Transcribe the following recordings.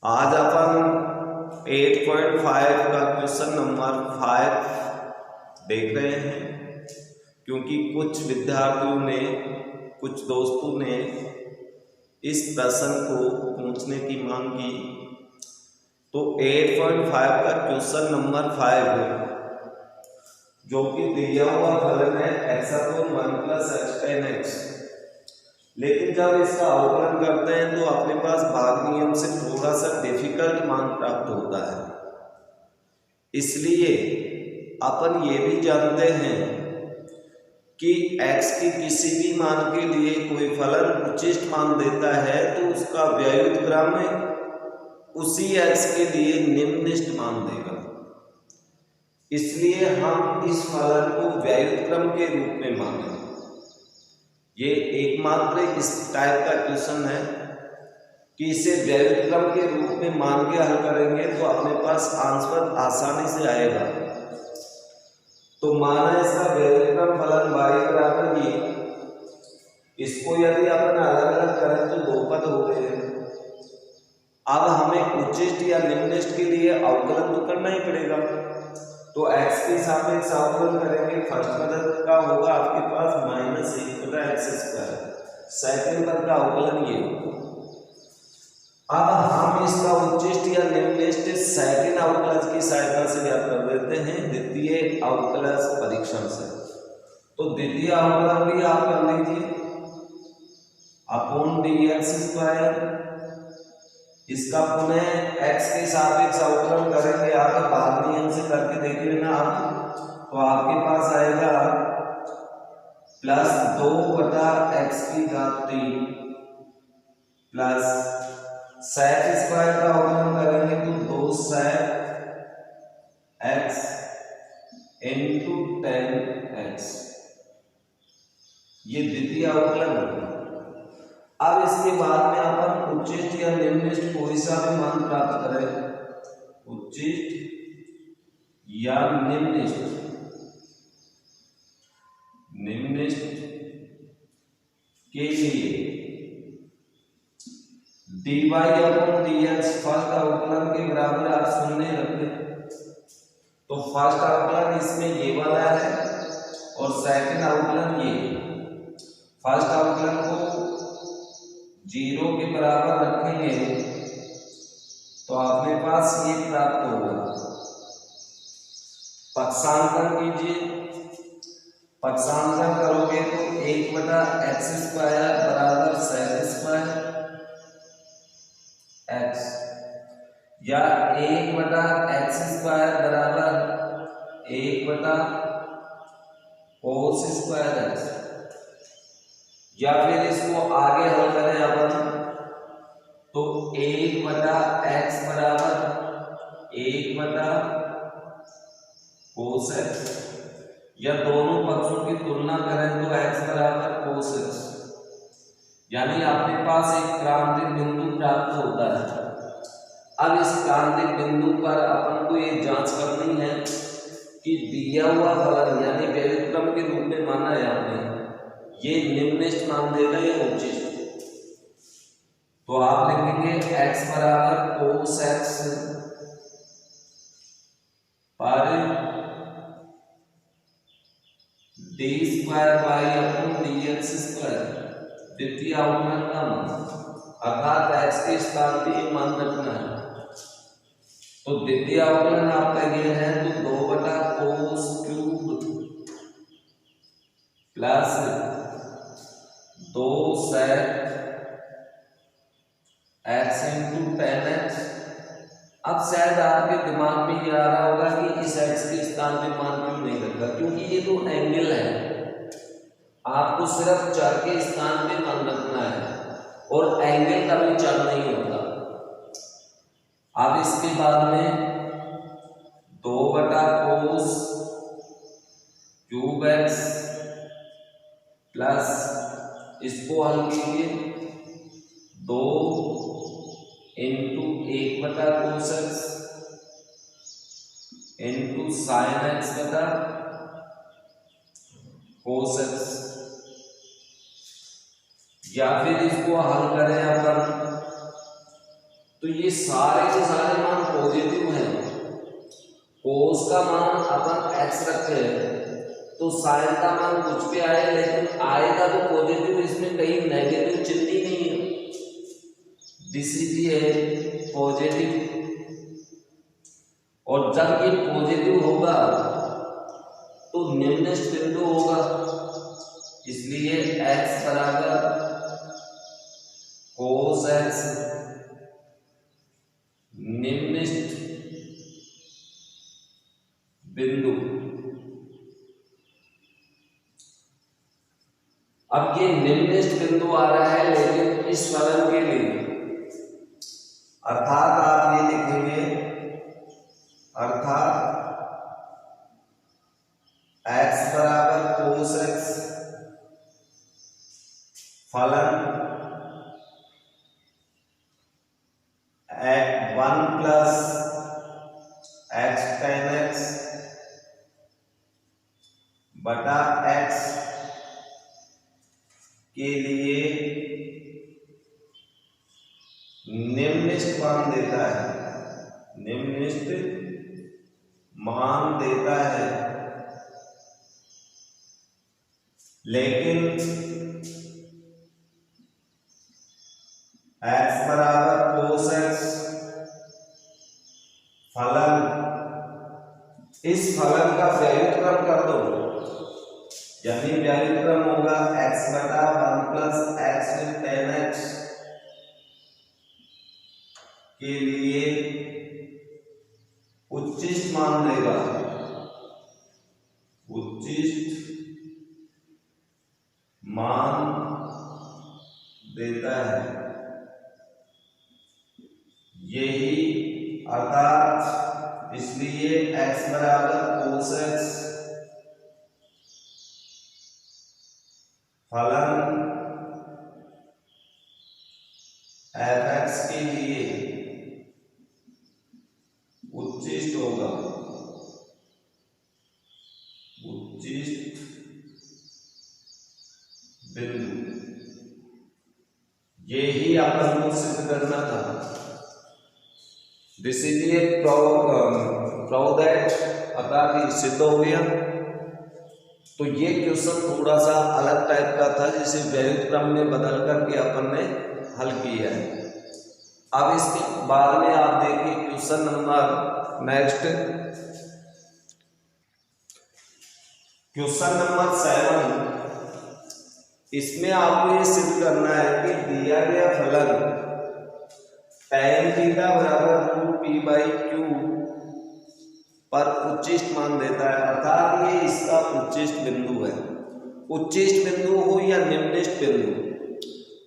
आज अपन 8.5 का question number 5 देख रहे हैं, क्योंकि कुछ विद्यार्थियों ने, कुछ दोस्तों ने इस प्रश्न को पूछने की मांग की। तो 8.5 का क्वेश्चन नंबर 5 जो कि दिया हुआ फलन है x upon 1 plus x tan x, लेकिन जब इसका अवकलन करते हैं तो अपने पास भाग नियम से थोड़ा सा डिफिकल्ट मान प्राप्त होता है। इसलिए अपन ये भी जानते हैं कि x की किसी भी मान के लिए कोई फलन उचिष्ट मान देता है तो उसका व्युत्क्रम उसी x के लिए निम्नलिखित मान देगा। इसलिए हम इस फलन को व्युत्क्रम के रूप में मानेंगे। ये एकमात्र इस टाइप का क्वेश्चन है कि इसे व्युत्क्रम के रूप में मान के हल करेंगे तो अपने पास आंसर आसानी से आएगा। तो माना इसका व्युत्क्रम फलन y बराबर ये, इसको यदि अपन अलग अलग करें तो दो पद हो गए हैं। अब हमें उच्चिष्ट या निम्नलिखित के लिए अवकलन तो करना ही पड़ेगा। तो x के सापेक्ष अवकलन करेंगे। फर्स्ट पद का होगा आपके पास -1/x², सेकंड पद का अवकलन ये होगा। अब हम इसका उच्चिष्ट या निम्नलिखित सेकंड अवकलज की सहायता से ज्ञात कर देते हैं द्वितीय अवकलज परीक्षण से। तो द्वितीय अवकलन भी आप कर लीजिए अपॉन dx²। इसका पुनः x के सापेक्ष अवकलन करेंगे, आप भाग नियम से करके देख लेना आप। तो आपके पास आएगा +2/x³ प्लस sec² का अवकलन करेंगे तो 2sec x tan x, ये द्वितीय अवकलन होगा। अब इसके बाद में अपन उच्चिष्ट या निम्नलिखित कोई सा भी मान प्राप्त करें, उच्चिष्ट या निम्नलिखित के लिए dy/dx फर्स्ट अवकलन के बराबर आप शून्य रखें। तो फर्स्ट अवकलन इसमें ये वाला है और सेकंड अवकलन ये। फर्स्ट अवकलन को 0 के बराबर रखेंगे तो अपने पास ये प्राप्त होगा। पक्षांतर कीजिए, पक्षांतर करोगे तो 1/x² बराबर sec² x या 1/x² बराबर 1/cos² x, या फिर इसको आगे हल करें अपन तो 1/x बराबर 1/cos x, या दोनों पक्षों की तुलना करें तो x बराबर cos x। यानी आपके पास एक क्रांतिक बिंदु प्राप्त होता है। अब इस क्रांतिक बिंदु पर अपन को ये जांच करनी है कि दिया हुआ फलन यानी व्युत्क्रम के रूप में माना है आपने, ये निम्नलिखित मान देगा या उच्चिष्ट। तो आप लिखेंगे x बराबर cos x पर d²/dx², द्वितीय अवकलन का मान, अर्थात x के स्थान पे ये मान रखना है। तो द्वितीय अवकलन आपका ये है तो 2/cos³ plus 2sec x tan x। अब शायद आपके दिमाग में ये आ रहा होगा कि इस x के स्थान पे मान क्यों नहीं रखा, क्योंकि ये तो एंगल है, आपको सिर्फ चर के स्थान पे मान रखना है और एंगल का भी चर नहीं होता। अब इसके बाद में 2/cos³ प्लस इसको हल कीजिए 2 × 1/cos x × sin x/cos x, या फिर इसको हल करें अपन तो ये सारे के सारे मान पॉजिटिव हैं। कोस का मान अपन x रखते हैं तो साइन का मान कुछ भी आए, लेकिन आएगा तो पॉजिटिव, इसमें कहीं नेगेटिव चिन्ह ही नहीं है। दिस इज है पॉजिटिव, और जब ये पॉजिटिव होगा तो निम्नलिखित बिंदु होगा, इसलिए x बराबर cos x निम्नलिखित बिंदु। अब ये निम्नलिखित बिंदु आ रहा है, लेकिन इस फलन के लिए अर्थात आप ये लिखेंगे, अर्थात x बराबर cos x फलन 1 प्लस x tan x बटा x के लिए निम्नलिखित मान देता है, निम्नलिखित मान देता है। लेकिन x बराबर cos x फलन, इस फलन का व्युत्क्रम कर दो, यानी व्युत्क्रम होगा x बटा 1 प्लस x tan x के लिए उच्चिष्ट मान देगा, उच्चिष्ट मान देता है। यही अर्थात इसलिए x बराबर cos x फलन fx के लिए उच्चिष्ट होगा, उच्चिष्ट बिंदु। यही अपन को सिद्ध करना था। This is a prove that, अर्थात सिद्ध हो गया। तो ये क्वेश्चन थोड़ा सा अलग टाइप का था, जिसे व्युत्क्रम में बदल करके अपन ने हल किया है। अब इसके बाद में आप देखिए question number next, question number 7। इसमें आपको ये सिद्ध करना है कि दिया गया फलन tan थीटा बराबर √p/q पर उच्चिष्ट मान देता है, अर्थात ये इसका उच्चिष्ट बिंदु है। उच्चिष्ट बिंदु हो या निम्नलिखित बिंदु,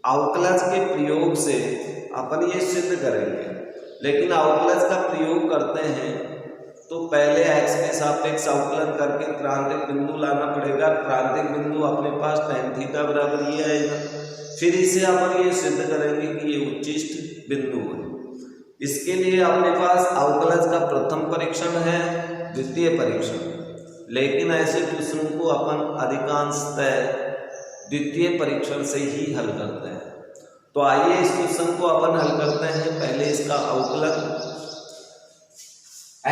अवकलज के प्रयोग से अपन ये सिद्ध करेंगे। लेकिन अवकलज का प्रयोग करते हैं तो पहले x के सापेक्ष अवकलन करके क्रांतिक बिंदु लाना पड़ेगा। क्रांतिक बिंदु अपने पास tan थीटा बराबर ये आएगा, फिर इसे अपन ये सिद्ध करेंगे कि ये उच्चिष्ट बिंदु है। इसके लिए अपने पास अवकलज का प्रथम परीक्षण है, द्वितीय परीक्षण, लेकिन ऐसे क्वेश्चन को अपन अधिकांशतः द्वितीय परीक्षण से ही हल करते हैं। तो आइए इस क्वेश्चन को अपन हल करते हैं। पहले इसका अवकलन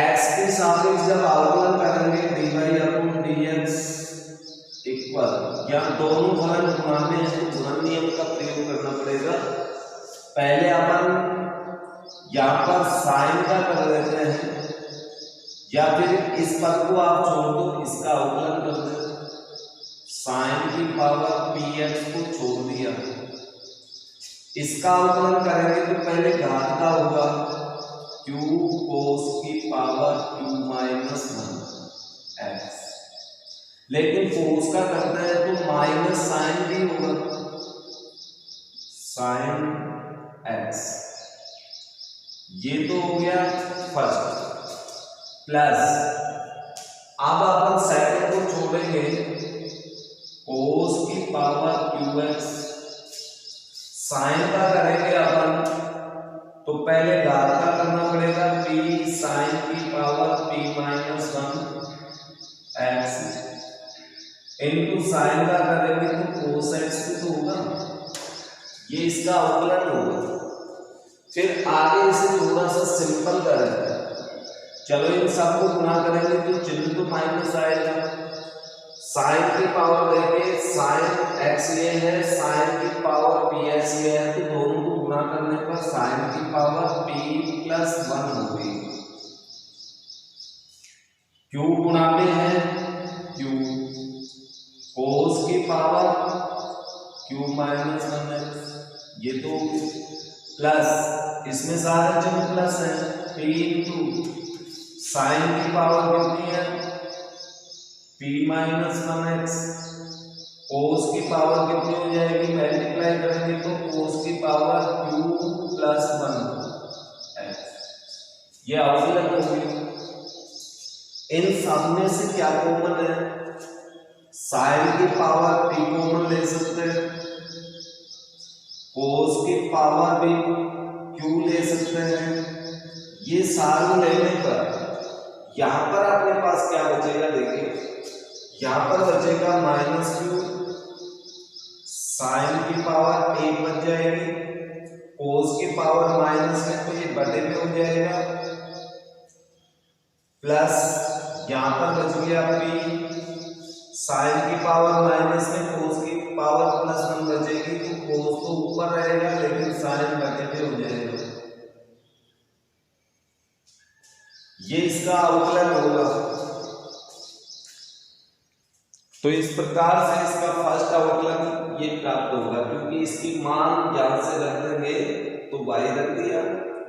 x के सापेक्ष जब अवकलन करेंगे dy/dx इक्वल, या दोनों फलन गुणाने हैं तो गुणन नियम का प्रयोग करना पड़ेगा। पहले अपन यहाँ पर साइन का कर देते हैं, या फिर इस पद को आप छोड़ दो, इसका अवकलन कर दें। साइन की पावर px को छोड़ दिया, इसका अवकलन करेंगे तो पहले घात का होगा q cos की पावर q-1x, लेकिन cos का करते हैं तो माइनस साइन भी होगा, साइन x। ये तो हो गया फर्स्ट, प्लस अब अपन सेकंड को छोड़ेंगे, cos की पावर qx। साइन का करेंगे अपन तो पहले घात का करना पड़ेगा, p साइन की पावर p-1x इनटू साइन का करेंगे तो cos x तो होगा, ये इसका अवकलन होगा। फिर आगे इसे सिंपल करें, चलो इन सबको गुना करेंगे तो चिन्ह तो माइनस आएगा। साइन की पावर देखिए, साइन एक्स ये है, साइन की पावर पी एक्स ये है, तो दोनों को गुना करने पर साइन की पावर p प्लस 1 होगी। क्यू गुना में है क्यू, कोस की पावर क्यू माइनस 1x, ये तो प्लस, इसमें सारे चिन्ह प्लस है, p इंटू साइन की पावर कितनी है p माइनस 1x, कोस की पावर कितनी हो जाएगी, मल्टीप्लाई करेंगे तो कोस की पावर q प्लस 1x, ये आउटलाइन होगी। इन सब में से क्या कॉमन है, साइन की पावर p कॉमन ले सकते हैं, कोस की पावर भी q ले सकते हैं। ये सारे लेने पर यहां पर अपने पास क्या बचेगा, देखिए यहां पर बचेगा माइनस क्यू, साइन की पावर 1 बच जाएगी, कोस की पावर माइनस है तो ये बटे में हो जाएगा, प्लस यहां पर बच गया p, साइन की पावर माइनस में कोस की पावर प्लस 1 बचेगी, तो कोस तो ऊपर रहेगा लेकिन साइन बटे में हो जाएगा। ये इसका अवकलन होगा। तो इस प्रकार से इसका फर्स्ट अवकलन ये प्राप्त होगा, क्योंकि इसकी मान यहां से रख देंगे तो y रख दिया,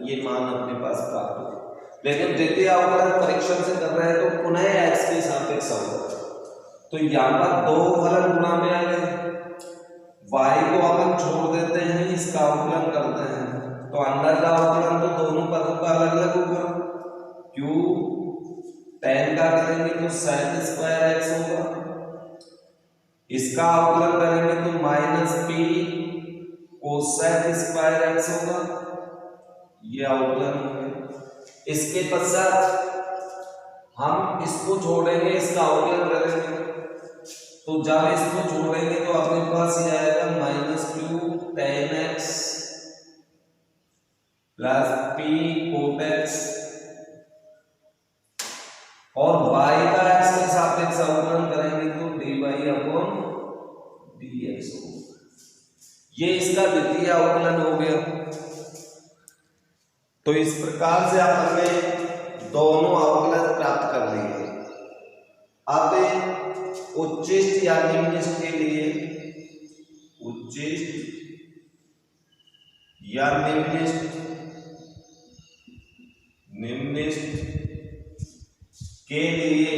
ये मान अपने पास प्राप्त होगा। लेकिन द्वितीय अवकलन परीक्षण से कर रहे हैं तो पुनः x के सापेक्ष होगा, तो यहाँ पर दो फलन गुणा में आ गए, y को अपन छोड़ देते हैं, इसका अवकलन करते हैं, तो अंदर का अवकलन तो दोनों पदों का अलग अलग होगा। क्यू tan का करेंगे तो sin स्क्वायर x होगा, इसका अवकलन करेंगे तो minus p cosec square x होगा, ये अवकलन होंगे। इसके पश्चात हम इसको छोड़ेंगे, इसका अवकलन करेंगे, तो जब इसको छोड़ेंगे तो अपने पास ये आएगा minus q tan x plus p cot x, और y का x के सापेक्ष अवकलन करेंगे तो dy अपॉन dx होगा। ये इसका द्वितीय अवकलन हो गया। तो इस प्रकार से आपने दोनों अवकलन प्राप्त कर लिए। अब उच्चिष्ट या निम्निष्ट के लिए, उच्चिष्ट या निम्निष्ट, निम्निष्ट के लिए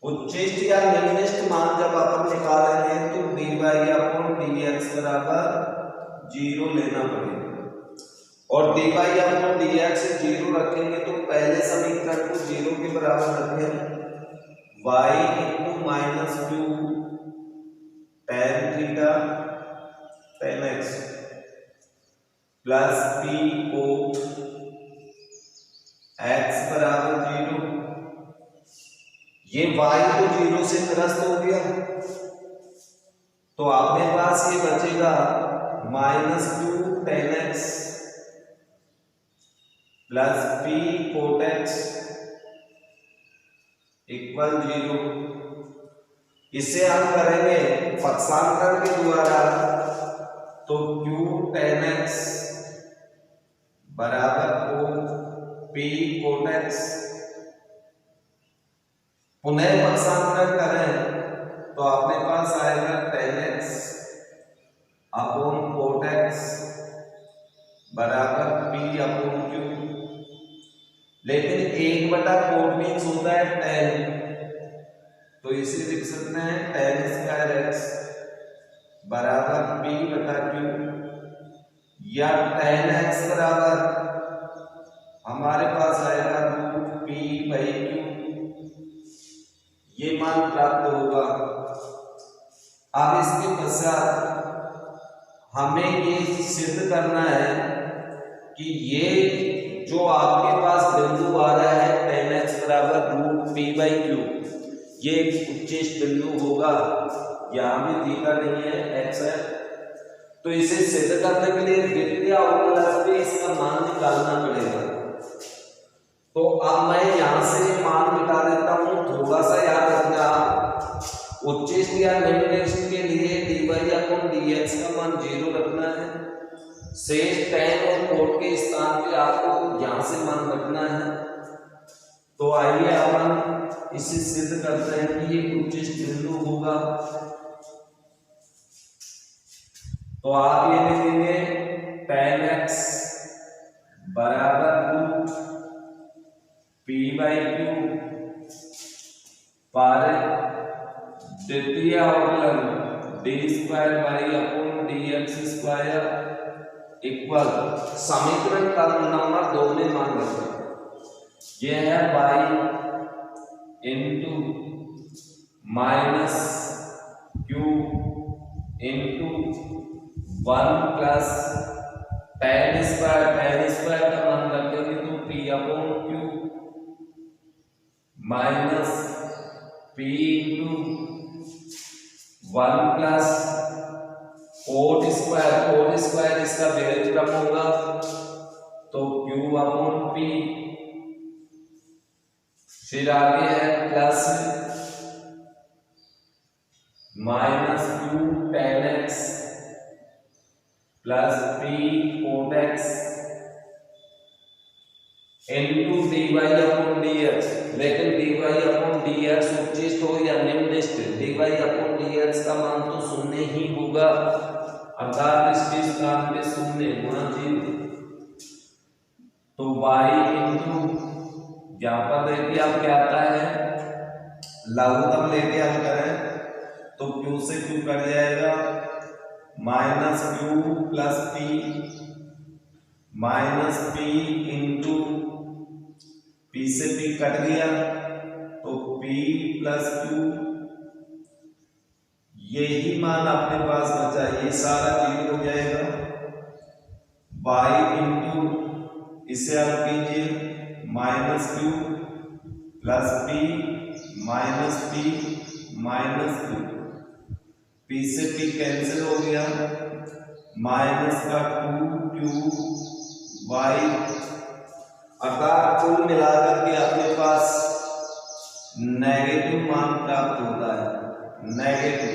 उच्चिष्ट या निम्निष्ट मान जब अपन निकालेंगे तो dy अपॉन dx बराबर 0 लेना पड़ेगा, और dy अपॉन dx 0 रखेंगे तो पहले समीकरण को 0 के बराबर रखें, y into minus q tan theta tan x plus p को x बराबर 0, ये y तो 0 से निरस्त हो गया, तो आपके पास ये बचेगा minus q tan x plus p cot x equal 0। इसे हम करेंगे पक्षांतरण के द्वारा, तो q tan x बराबर को p कोट x, पुनः पक्षांतरण करें तो अपने पास आएगा tan x upon coat x बराबर p अपॉन q, लेकिन 1 बटा कोट मीन्स होता है tan, तो इसे लिख सकते हैं tan स्क्वायर x बराबर p बटा q, या tan x बराबर हमारे पास आएगा रूट p बाई q, ये मान प्राप्त होगा। अब इसके पश्चात हमें ये सिद्ध करना है कि ये जो आपके पास बिंदु आ रहा है tan x बराबर रूट p बाई q, ये एक उच्चिष्ट बिंदु होगा, यहाँ भी थीटा नहीं है x है, तो इसे सिद्ध करने के लिए द्वितीय अवकलन से इसका मान निकालना पड़ेगा। तो अब मैं यहाँ से मान मिटा देता हूँ। थोड़ा सा याद रखना, उच्चिष्ट या निम्निष्ट के लिए dy/dx का मान 0 रखना है। शेष tan और cot के स्थान पे आपको यहाँ से मान रखना है। तो आइए अपन इसे सिद्ध करते हैं कि ये उच्चिष्ट बिंदु होगा। तो आप ये लिखेंगे tan x बराबर p/q पर द्वितीय अवकलन d²/dx² इक्वल समीकरण का नंबर 2 में मान रखें। यह है y into minus q into 1 plus tan² का मान रखेंगे तो p/q minus p into 1 plus cot² इसका व्युत्क्रम होगा तो q/p। फिर आगे है plus minus q tan x plus p cot x into dy/dx। लेकिन dy/dx उच्चिष्ट हो या निम्निष्ट, dy/dx का मान तो शून्य ही होगा, अर्थात इसके स्थान पे शून्य गुणा 0। तो y इंटू यहाँ पर देखिए अब क्या आता है, लघुत्तम लेके हल करें तो q से q कट जाएगा, minus q plus p into p से p कट गया तो p प्लस q, यही मान अपने पास बचा, ये सारा 0 हो जाएगा। y इंटू इसे हल कीजिए, minus q plus p minus q, p से p कैंसिल हो गया, माइनस का 2qy, अर्थात कुल मिलाकर के आपके पास नेगेटिव मान प्राप्त होता है, नेगेटिव।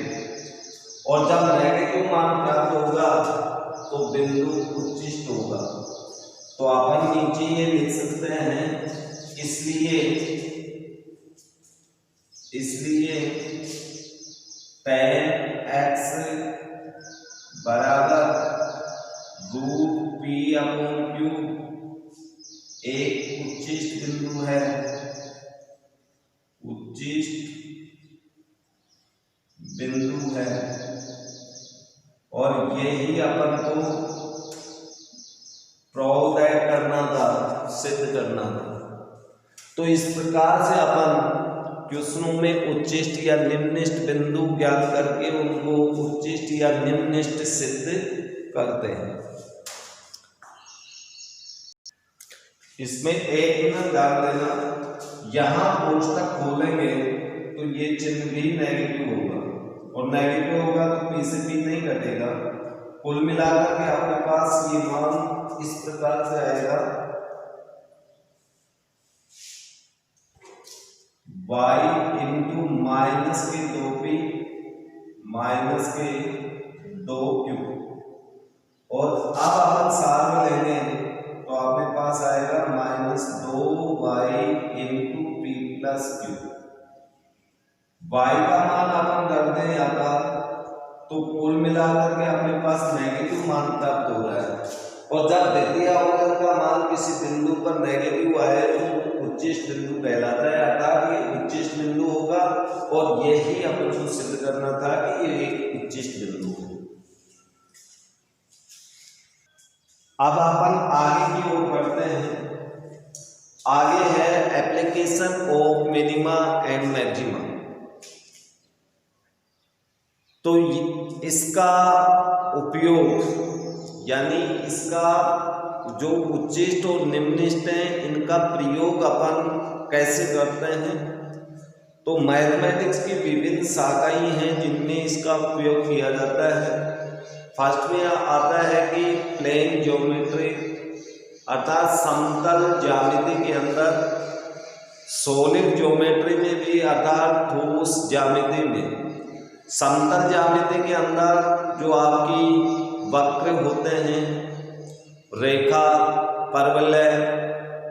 और जब नेगेटिव मान प्राप्त होगा तो बिंदु उच्चिष्ट होगा। तो अपन नीचे ये लिख सकते हैं, इसलिए tan x बराबर √p/q एक उच्चिष्ट बिंदु है, और यही अपन को प्रूव करना था, सिद्ध करना था। तो इस प्रकार से अपन क्वेश्चनों में उच्चिष्ट या निम्निष्ट बिंदु ज्ञात करके उनको उच्चिष्ट या निम्निष्ट सिद्ध करते हैं। इसमें एक ना ध्यान देना, यहां कोष्टक खोलेंगे तो ये चिन्ह भी नेगेटिव होगा, और नेगेटिव होगा तो p से p नहीं घटेगा। कुल मिलाकर के आपके पास ये मान इस प्रकार से आएगा, y इंटू माइनस के 2p माइनस के 2q, और अब अपन सार में लेंगे तो आपके पास आएगा minus 2y into p plus q। y का मान अपन करते हैं यहाँ तो कुल मिलाकर के अपने पास नेगेटिव मान प्राप्त हो रहा है, और जब द्वितीय अवकलन का मान किसी बिंदु पर नेगेटिव आए तो उच्चिष्ट बिंदु कहलाता है, अर्थात ये उच्चिष्ट बिंदु होगा। और यही अपन को सिद्ध करना था कि ये एक उच्चिष्ट बिंदु है। अब अपन आगे की ओर बढ़ते हैं। आगे है application of minima and maxima. तो इसका उपयोग यानी इसका जो उच्चिष्ट और निम्निष्ट हैं इनका प्रयोग अपन कैसे करते हैं। तो मैथमेटिक्स की विभिन्न शाखाएं हैं जिनमें इसका उपयोग किया जाता है। फर्स्ट में आता है कि प्लेन ज्योमेट्री, अर्थात समतल ज्यामिति के अंदर, सॉलिड ज्योमेट्री में भी अर्थात ठोस ज्यामिति में, समतल ज्यामिति के अंदर जो आपकी वक्र होते हैं, रेखा, परवलय,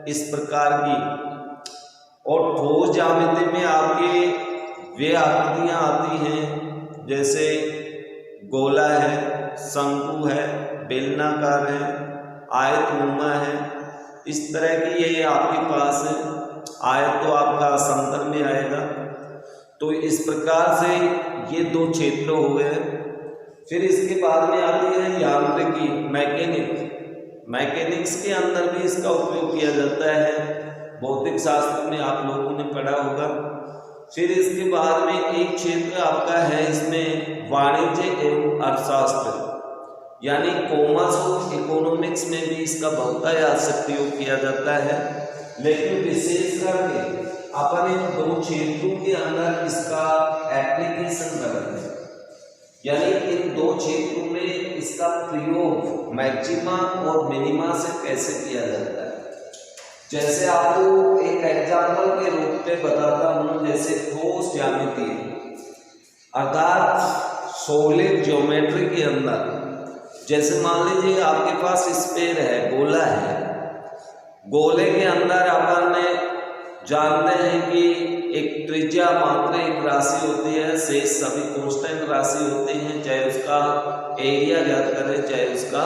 इस प्रकार की, और ठोस ज्यामिति में आपके वे आकृतियाँ आती हैं जैसे गोला है, शंकु है, बेलनाकार है, आयतनुमा है, इस तरह की ये आपके पास है। आयत तो आपका समतल में आएगा। तो इस प्रकार से ये दो क्षेत्र हो गए। फिर इसके बाद में आती है यांत्रिकी, मैकेनिक्स के अंदर भी इसका उपयोग किया जाता है, भौतिक शास्त्र में आप लोगों ने पढ़ा होगा। फिर इसके बाद में एक क्षेत्र आपका है इसमें वाणिज्य एवं अर्थशास्त्र, यानी कॉमर्स और इकोनॉमिक्स में भी इसका बहुतायत से प्रयोग किया जाता है। लेकिन विशेष करके अपन इन दो क्षेत्रों के अंदर इसका एप्लीकेशन करते हैं, यानी इन दो क्षेत्रों में इसका प्रयोग मैक्सिमा और मिनिमा से कैसे किया जाता है। जैसे आपको एक एग्जाम्पल के रूप में बताता हूँ, जैसे ठोस ज्यामिति अर्थात सॉलिड ज्योमेट्री के अंदर, जैसे मान लीजिए आपके पास स्फीयर है, गोला है, गोले के अंदर अपन ने जानते हैं कि एक त्रिज्या मात्र एक राशि होती है, शेष सभी कांस्टेंट राशि होती हैं, चाहे उसका एरिया ज्ञात करें, चाहे उसका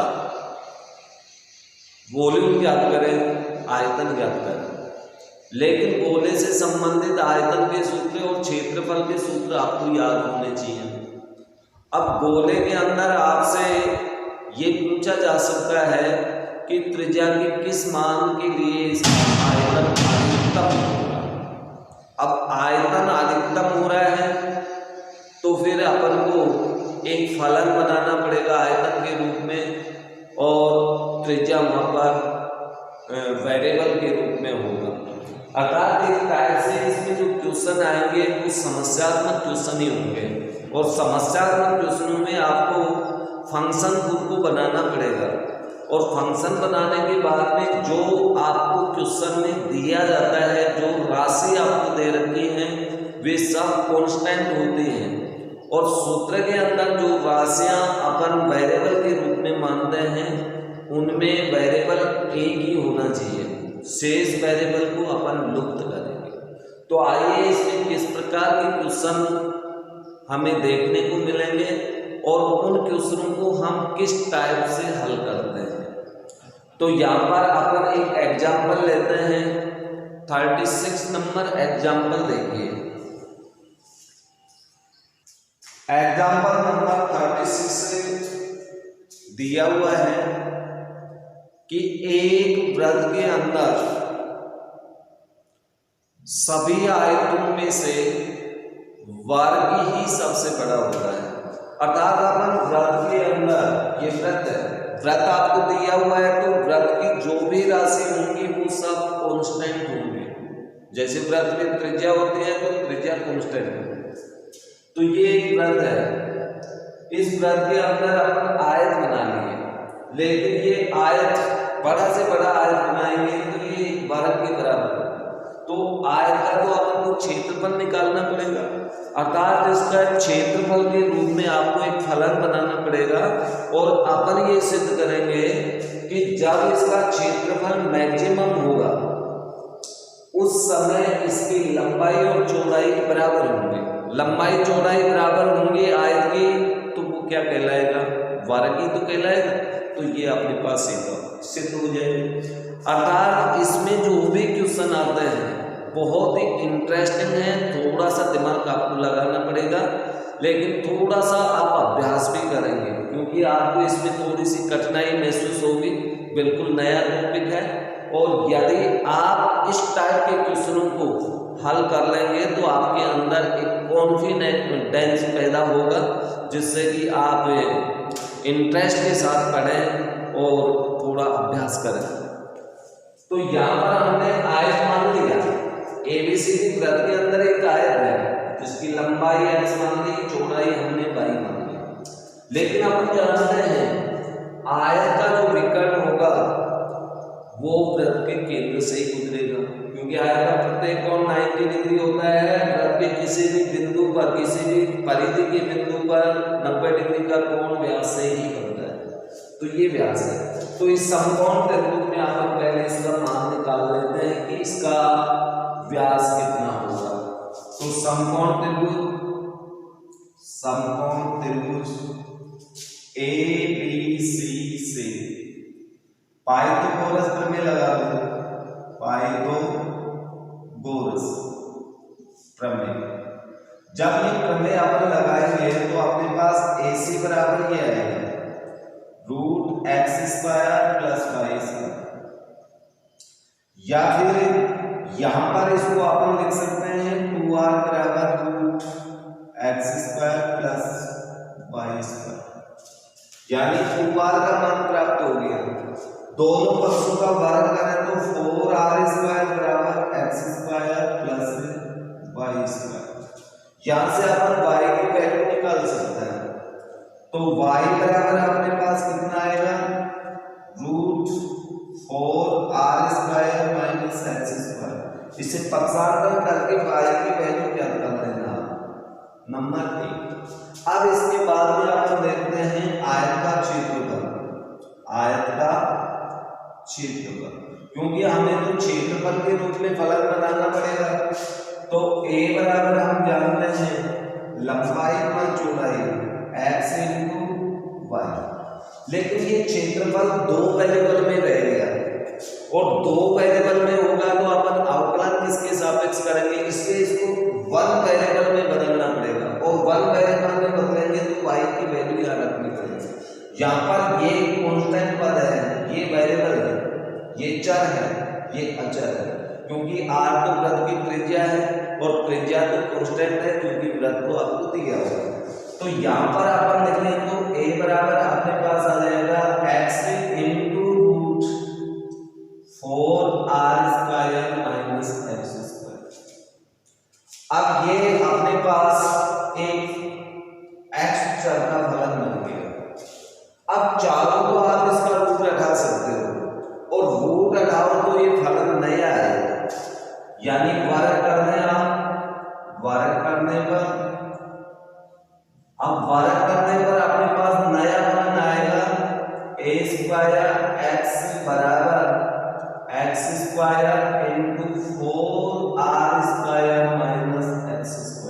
वॉल्यूम ज्ञात करें, आयतन ज्ञात करें। लेकिन गोले से संबंधित आयतन के सूत्र और क्षेत्रफल के सूत्र आपको याद होने चाहिए। अब गोले के अंदर आपसे ये पूछा जा सकता है कि त्रिज्या के किस मान के लिए इसका आयतन अधिकतम होगा। अब आयतन अधिकतम हो रहा है तो फिर अपन को एक फलन बनाना पड़ेगा आयतन के रूप में, और त्रिज्या वहाँ पर वेरिएबल के रूप में होगा। अर्थात एक टाइप से इसमें जो क्वेश्चन आएंगे वो समस्यात्मक क्वेश्चन ही होंगे, और समस्यात्मक क्वेश्चनों में आपको फंक्शन खुद को बनाना पड़ेगा, और फंक्शन बनाने के बाद में जो आपको क्वेश्चन में दिया जाता है, जो राशि आपको दे रखी है, वे सब कांस्टेंट होती हैं, और सूत्र के अंदर जो राशियां अपन वेरिएबल के रूप में मानते हैं उनमें वेरिएबल एक ही होना चाहिए, शेष वेरिएबल को अपन लुप्त करेंगे। तो आइए इसमें किस प्रकार के क्वेश्चन हमें देखने को मिलेंगे और उन क्वेश्चनों को हम किस टाइप से हल करते हैं। तो यहाँ पर अपन एक एग्जाम्पल लेते हैं, 36 नंबर एग्जाम्पल देखिए। एग्जाम्पल नंबर 36 दिया हुआ है कि एक वृत्त के अंदर सभी आयतों में से वर्ग ही सबसे बड़ा होता है। अर्थात अपन वृत्त के अंदर, ये वृत्त है, वृत्त आपको दिया हुआ है तो वृत्त की जो भी राशि होंगी वो सब कांस्टेंट होंगे। जैसे वृत्त में त्रिज्या होती है तो त्रिज्या कांस्टेंट है। तो ये एक वृत्त है, इस वृत्त के अंदर अपन आयत बना लिए, लेकिन ये आयत बड़ा से बड़ा आयत बनाएंगे तो ये एक वर्ग के बराबर है। तो आयत का तो अपन को क्षेत्रफल निकालना पड़ेगा, अर्थात इसका क्षेत्रफल के रूप में आपको एक फलन बनाना पड़ेगा, और अपन ये सिद्ध करेंगे कि जब इसका क्षेत्रफल मैक्सिमम होगा उस समय इसकी लंबाई और चौड़ाई बराबर होंगे। लंबाई चौड़ाई बराबर होंगे आयत की, तो वो क्या कहलाएगा, वर्ग ही तो कहलाएगा। तो ये अपने पास सिद्ध हो जाएगा। अर्थात इसमें जो भी क्वेश्चन आते हैं बहुत ही इंटरेस्टिंग है, थोड़ा सा दिमाग आपको लगाना पड़ेगा, लेकिन थोड़ा सा आप अभ्यास भी करेंगे क्योंकि आपको इसमें थोड़ी सी कठिनाई महसूस होगी, बिल्कुल नया टॉपिक है। और यदि आप इस टाइप के क्वेश्चनों को हल कर लेंगे तो आपके अंदर एक कॉन्फिडेंस पैदा होगा, जिससे कि आप इंटरेस्ट के साथ पढ़ें और थोड़ा अभ्यास करें। तो यहाँ पर हमने आयत मान लिया, एबीसीडी वृत्त के अंदर एक आयत है जिसकी लंबाई x मान ली, चौड़ाई हमने y मान ली। लेकिन अपन जानते हैं आयत का जो विकर्ण होगा वो वृत्त के केंद्र से ही गुजरेगा, क्योंकि आयत का प्रत्येक कोण 90 डिग्री होता है। वृत्त के किसी भी बिंदु पर, किसी भी परिधि के बिंदु पर 90 डिग्री का कोण व्यास से ही बनता है। तो ये व्यास है। तो इस समकोण त्रिभुज में आप पहले इसका मान निकाल लेते हैं कि इसका व्यास कितना होगा। तो समकोण त्रिभुज ABC से पाइथागोरस प्रमेय लगा दो, पाइथागोरस प्रमेय। जब ये प्रमेय अपन लगाएंगे तो अपने पास AC बराबर ये आएगा √x² + y², या फिर यहां पर इसको अपन लिख सकते हैं 2r √x² + y², यानी 2r का मान प्राप्त हो गया। दोनों पक्षों का वर्ग करें तो 4r² = x² + y²। यहां से अपन y की वैल्यू निकाल सकते हैं। तो y बराबर अपने पास कितना आएगा √4r² - x²। इसे पक्षांतर करके y की वैल्यू क्या कर लेना, नंबर 1। अब इसके बाद में अपन देखते हैं आयत का क्षेत्रफल, क्योंकि हमें तो क्षेत्रफल के रूप में फलन बनाना पड़ेगा। तो a बराबर हम जानते हैं लंबाई गुणा चौड़ाई x × y, लेकिन ये क्षेत्रफल 2 वेरिएबल में रह गया, और 2 वेरिएबल में होगा तो अपन अवकलन किसके सापेक्ष करेंगे, इसलिए इसको 1 वेरिएबल में बदलना पड़ेगा, और 1 वेरिएबल में बदलेंगे तो y की वैल्यू याद रखनी पड़ेगी। यहाँ पर ये कांस्टेंट पद है, ये वेरिएबल है, ये चर है, ये अचर है, क्योंकि r तो वृत्त की त्रिज्या है और त्रिज्या तो कांस्टेंट है क्योंकि वृत्त को आपको दिया हुआ है। तो यहाँ पर अपन लिखें तो a बराबर अपने पास आ जाएगा x × √4r² - x²। अब ये अपने पास एक x चर का फलन बन गया। अब चारों तो आप इसका रूट हटा सकते हो, और रूट हटाओ तो ये फलन नया आएगा, यानी वर्ग करने पर अपने पास नया फलन आएगा a² x बराबर x² × 4r² - x²,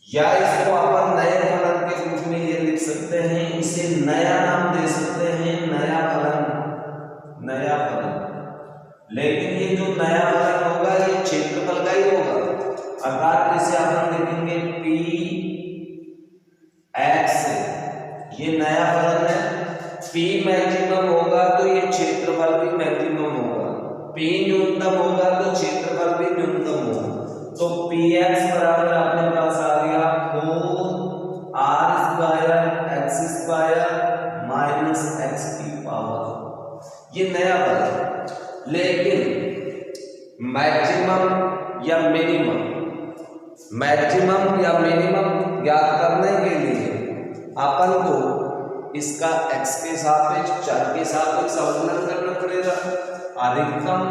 या इसको अपन नए फलन के रूप में ये लिख सकते हैं, इसे नया नाम दे सकते हैं, नया फलन। लेकिन ये जो नया फलन होगा ये क्षेत्रफल का ही होगा, अर्थात इसे अपन लिखेंगे px, ये नया फलन है। p मैक्सिमम होगा तो ये क्षेत्रफल भी मैक्सिमम होगा, p न्यूनतम होगा तो क्षेत्रफल भी न्यूनतम होगा। तो px बराबर अपने पास आ गया 4r² x²-x², ये नया पद है। लेकिन मैक्सिमम या मिनिमम ज्ञात करने के लिए अपन को इसका x के सापेक्ष, चर के सापेक्ष अवकलन करना पड़ेगा। अधिकतम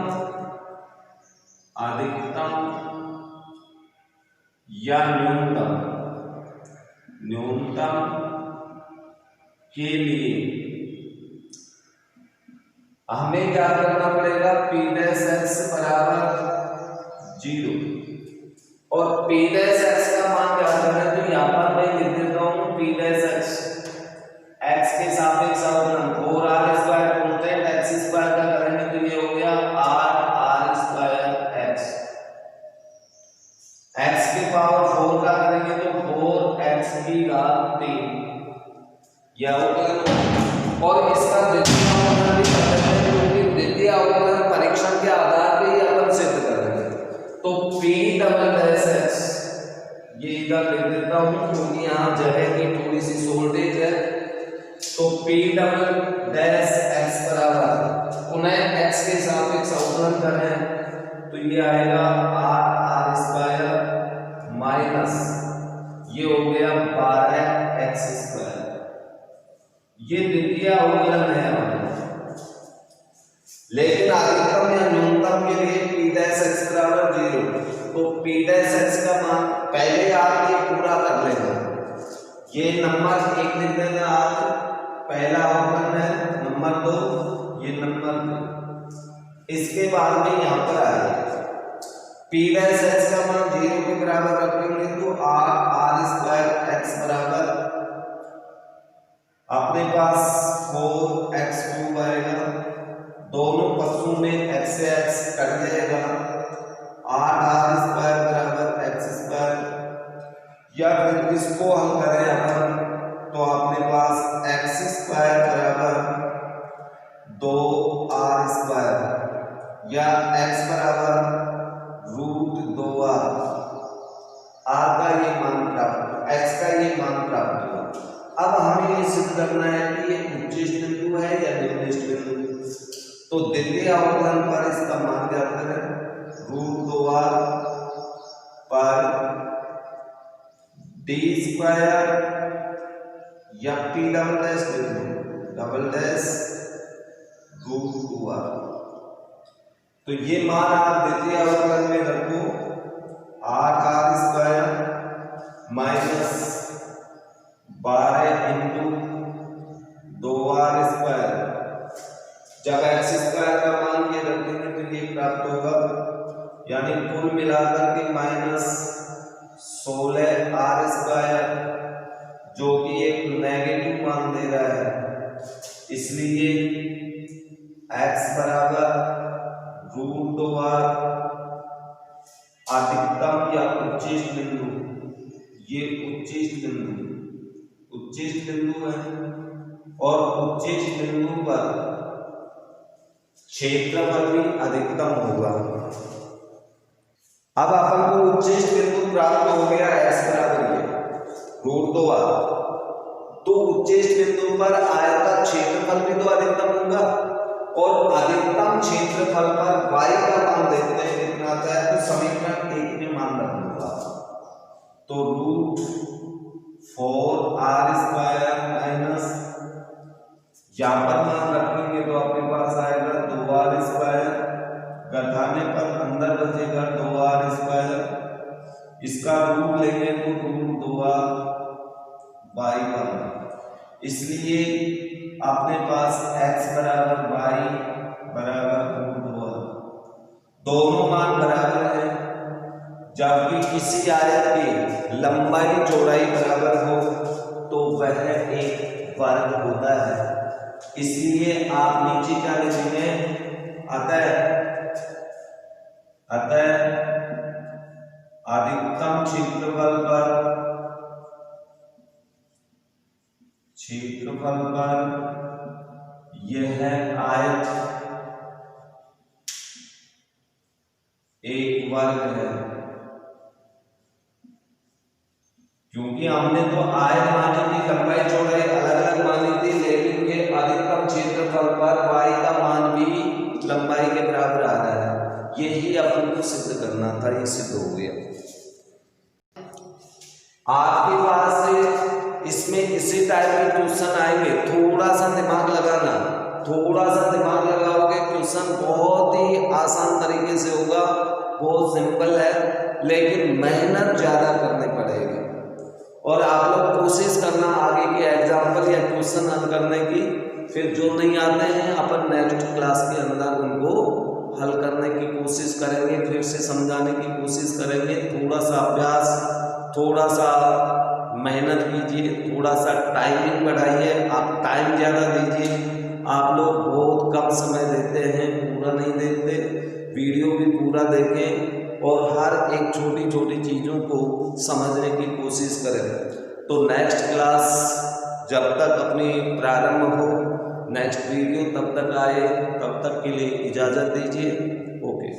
या न्यूनतम के लिए हमें क्या करना पड़ेगा, p' बराबर 0, और p' का मान क्या करें तो यहाँ पर मैं लिख देता हूँ p' x के सापेक्ष अवकलन 4r² कांस्टेंट x² का करेंगे तो ये हो गया r²x, x की पावर 4 का करेंगे तो 4x3, यह अवकलन। और इसका द्वितीय अवकलन भी कर सकते हैं, क्योंकि द्वितीय अवकलन परीक्षण के आधार पर ही अपन सिद्ध करेंगे। तो p'(x), ये इधर लिख देता हूँ क्योंकि यहाँ जगह की थोड़ी सी शॉर्टेज है। तो p'(x) बराबर पुनः x के सापेक्ष अवकलन करें तो ये आएगा r² माइनस ये हो गया 12x², ये द्वितीय अवकलन है हमारा। लेकिन अधिकतम या न्यूनतम के लिए पी डैश एक्स बराबर 0। तो पी डैश एक्स का मान पहले आप ये पूरा कर लेना, ये नंबर 1 लिख देना आप, पहला अवकलन है, नंबर 2 ये नंबर 2। इसके बाद में यहाँ पर आए पी डैश एक्स का मान 0 के बराबर रखेंगे तो आर स्क्वायर एक्स बराबर अपने पास 4x³ आएगा, दोनों पक्षों में x से x कट जाएगा, आर स्क्वायर बराबर x²। या फिर इसको हम करें अपन तो अपने पास x² बराबर 2r² या x बराबर √2r, r का ये मान प्राप्त, x का ये मान प्राप्त हुआ। अब हमें ये सिद्ध करना है कि ये उच्चिष्ट बिंदु है या निम्निष्ट बिंदु। तो द्वितीय अवकलन पर इसका मान ज्ञात करें, √2r पर d² या p डबल डैश √2r। तो ये मान आप द्वितीय अवकलन में रखो, r² माइनस 12 इंटू 2r²। जब x² का मान ये रखेंगे तो ये प्राप्त होगा, यानी कुल मिलाकर के माइनस 16r², जो कि एक नेगेटिव मान दे रहा है। इसलिए x बराबर √2r अधिकतम या उच्चिष्ट बिंदु, ये उच्चिष्ट बिंदु है और उच्चिष्ट बिंदु पर क्षेत्रफल भी अधिकतम होगा। अब अपन को उच्चिष्ट बिंदु प्राप्त हो गया x बराबर ये √2r, तो उच्चिष्ट बिंदु पर आयत का क्षेत्रफल भी तो अधिकतम होगा और अधिकतम क्षेत्रफल पर y का मान देखते हैं कितना आता है, तो समीकरण 1 में मान रखूंगा, तो √4r² माइनस यहाँ पर मान रखेंगे तो आपके पास आएगा 2r², घटाने पर अंदर बचेगा 2r², इसका रूट लेंगे तो √2r/1। इसलिए अपने पास x बराबर y बराबर √2r, दोनों मान बराबर है। जबकि किसी आयत की लंबाई चौड़ाई बराबर हो तो वह एक वर्ग होता है। इसलिए आप नीचे क्या लिखेंगे, अतः अधिकतम क्षेत्रफल पर यह आयत एक वर्ग है, क्योंकि हमने तो आयत मानी थी, लंबाई चौड़ाई अलग अलग मानी थी, लेकिन ये अधिकतम क्षेत्रफल पर y का मान भी लंबाई के बराबर आ रहा है। यही अपन को सिद्ध करना था, ये सिद्ध हो गया। आपके पास इसमें इसी टाइप के क्वेश्चन आएंगे, थोड़ा सा दिमाग लगाना, थोड़ा सा दिमाग लगाओगे क्वेश्चन बहुत ही आसान तरीके से होगा, बहुत सिंपल है, लेकिन मेहनत ज्यादा करनी पड़ेगी। और आप लोग कोशिश करना आगे के एग्जाम्पल या क्वेश्चन हल करने की, फिर जो नहीं आते हैं अपन नेक्स्ट क्लास के अंदर उनको हल करने की कोशिश करेंगे, फिर से समझाने की कोशिश करेंगे। थोड़ा सा अभ्यास, थोड़ा सा मेहनत कीजिए, थोड़ा सा टाइमिंग बढ़ाइए, आप टाइम ज़्यादा दीजिए। आप लोग बहुत कम समय देते हैं, पूरा नहीं देखते, वीडियो भी पूरा देखें और हर एक छोटी छोटी चीज़ों को समझने की कोशिश करें। तो नेक्स्ट क्लास जब तक अपनी प्रारंभ हो, नेक्स्ट वीडियो तब तक आए, तब तक के लिए इजाज़त दीजिए। ओके।